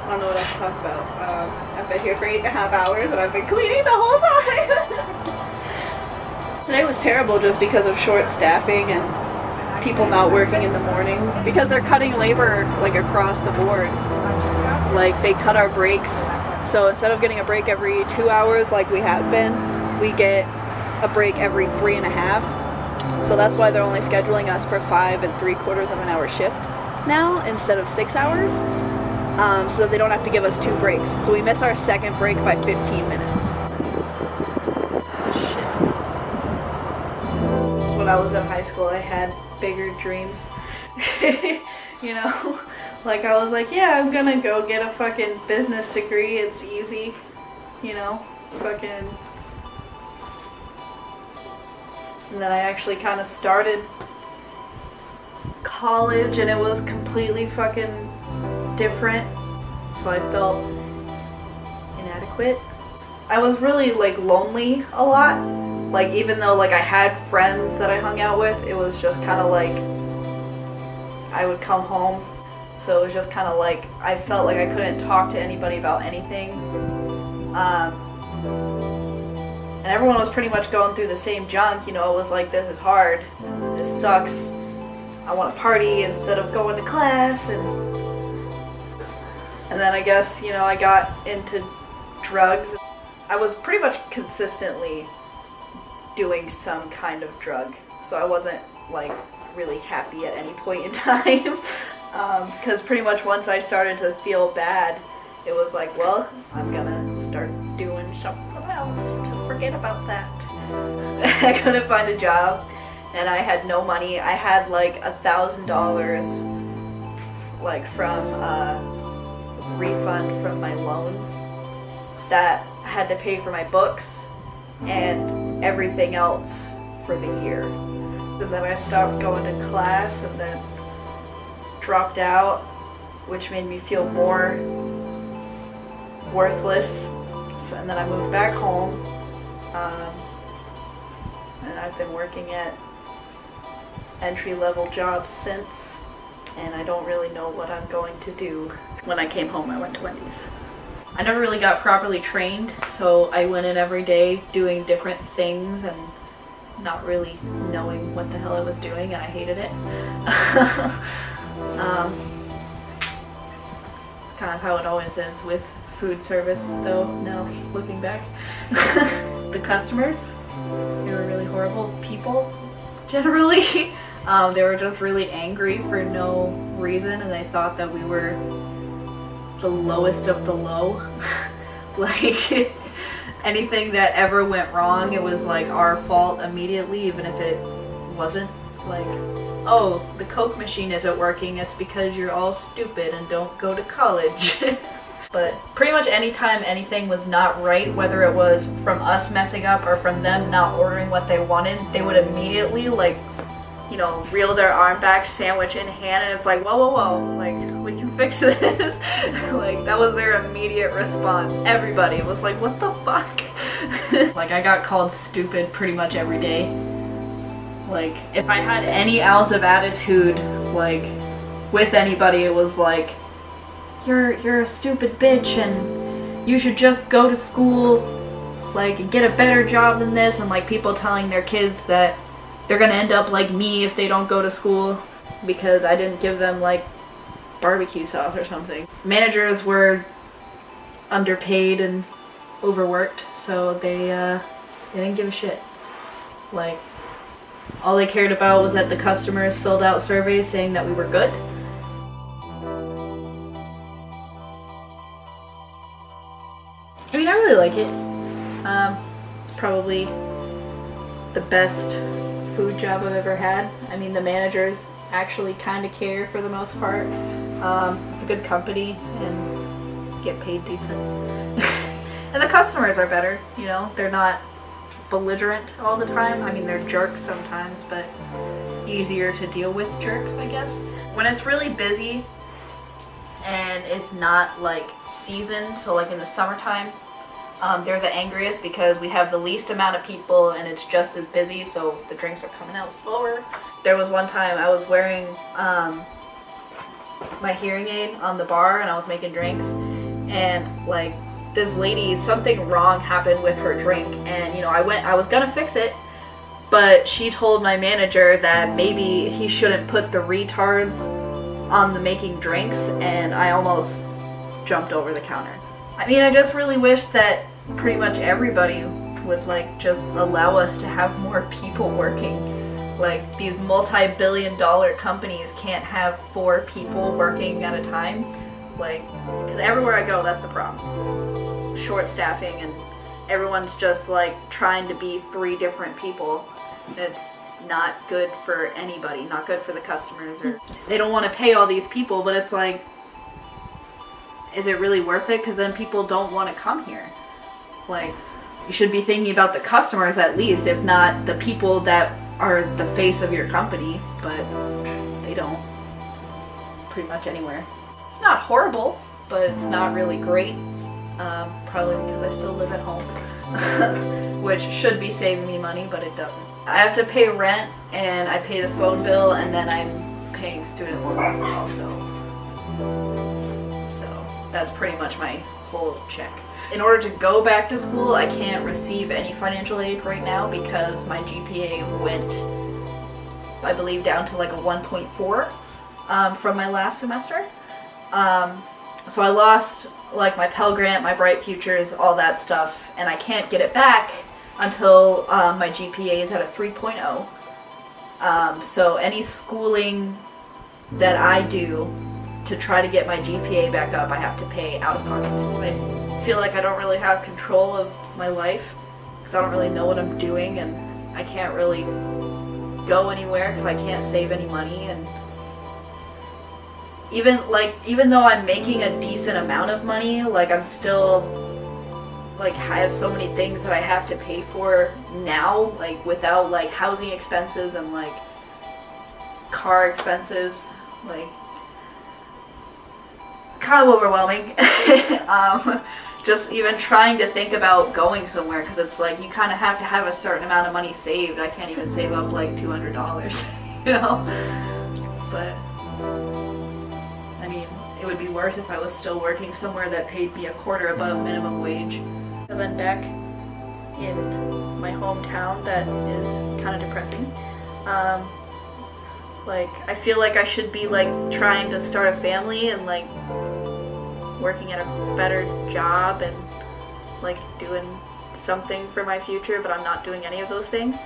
I don't know what else to talk about. I've been here for 8.5 hours and I've been cleaning the whole time. Today was terrible just because of short staffing and people not working in the morning. Because they're cutting labor like across the board. Like they cut our breaks. So instead of getting a break every 2 hours like we have been, we get a break every 3.5. So that's why they're only scheduling us for 5 3/4 of an hour shift now instead of 6 hours. So that they don't have to give us 2 breaks. So we miss our second break by 15 minutes. Shit. When I was in high school, I had bigger dreams. You know? Like I was like, yeah, I'm gonna go get a fucking business degree. It's easy. You know? Fucking... And then I actually kind of started college and it was completely fucking different, so I felt inadequate. I was really like lonely a lot, like even though like I had friends that I hung out with, it was just kind of like I would come home, so it was just kind of like I felt like I couldn't talk to anybody about anything, and everyone was pretty much going through the same junk, you know. It was like, this is hard, this sucks, I want to party instead of going to class, and then I guess, you know, I got into drugs. I was pretty much consistently doing some kind of drug, so I wasn't like really happy at any point in time. Because pretty much once I started to feel bad, it was like, well, I'm gonna start doing something else to forget about that. I couldn't find a job and I had no money. I had like $1,000 like from refund from my loans that I had to pay for my books and everything else for the year. And then I stopped going to class and then dropped out, which made me feel more worthless. So, and then I moved back home, and I've been working at entry-level jobs since, and I don't really know what I'm going to do. When I came home, I went to Wendy's. I never really got properly trained, so I went in every day doing different things and not really knowing what the hell I was doing, and I hated it. It's kind of how it always is with food service, though, now looking back. The customers, they were really horrible people, generally. They were just really angry for no reason, and they thought that we were the lowest of the low. Like, anything that ever went wrong, it was like our fault immediately, even if it wasn't. Like, oh, the Coke machine isn't working, it's because you're all stupid and don't go to college. But pretty much anytime anything was not right, whether it was from us messing up or from them not ordering what they wanted, they would immediately, like, you know, reel their arm back, sandwich in hand, and it's like, whoa, whoa, whoa, like, we can fix this. Like, that was their immediate response. Everybody was like, what the fuck? Like, I got called stupid pretty much every day. Like, if I had any ounce of attitude, like, with anybody, it was like, you're a stupid bitch and you should just go to school, like, and get a better job than this, and like people telling their kids that they're gonna end up like me if they don't go to school because I didn't give them like barbecue sauce or something. Managers were underpaid and overworked, so they didn't give a shit. Like, all they cared about was that the customers filled out surveys saying that we were good. I mean, I really like it. It's probably the best food job I've ever had. I mean, the managers actually kind of care for the most part. It's a good company and get paid decent. And the customers are better, you know? They're not belligerent all the time. I mean, they're jerks sometimes, but easier to deal with jerks, I guess. When it's really busy and it's not like season, so like in the summertime, they're the angriest because we have the least amount of people and it's just as busy, so the drinks are coming out slower. There was one time I was wearing my hearing aid on the bar and I was making drinks, and like this lady, something wrong happened with her drink, and I was gonna fix it, but she told my manager that maybe he shouldn't put the retards on the making drinks, and I almost jumped over the counter. I mean, I just really wish that pretty much everybody would like just allow us to have more people working. Like, these multi-billion-dollar companies can't have 4 people working at a time. Like, because everywhere I go, that's the problem. Short staffing, and everyone's just like trying to be 3 different people. It's not good for anybody, not good for the customers. Or they don't want to pay all these people, but it's like, is it really worth it? Because then people don't want to come here. Like, you should be thinking about the customers at least, if not the people that are the face of your company, but they don't. Pretty much anywhere. It's not horrible, but it's not really great. Probably because I still live at home, which should be saving me money, but it doesn't. I have to pay rent, and I pay the phone bill, and then I'm paying student loans also. So that's pretty much my whole check. In order to go back to school, I can't receive any financial aid right now because my GPA went, I believe, down to like a 1.4 from my last semester. So I lost like my Pell Grant, my Bright Futures, all that stuff, and I can't get it back until my GPA is at a 3.0. So any schooling that I do to try to get my GPA back up, I have to pay out of pocket. I feel like I don't really have control of my life because I don't really know what I'm doing, and I can't really go anywhere because I can't save any money. And even though I'm making a decent amount of money, like I'm still like I have so many things that I have to pay for now, like without like housing expenses and like car expenses, like kind of overwhelming. Just even trying to think about going somewhere, because it's like you kind of have to have a certain amount of money saved. I can't even save up like $200, you know? But I mean, it would be worse if I was still working somewhere that paid me a quarter above minimum wage. And then back in my hometown, that is kind of depressing. Like, I feel like I should be like trying to start a family and like working at a better job and like doing something for my future, but I'm not doing any of those things.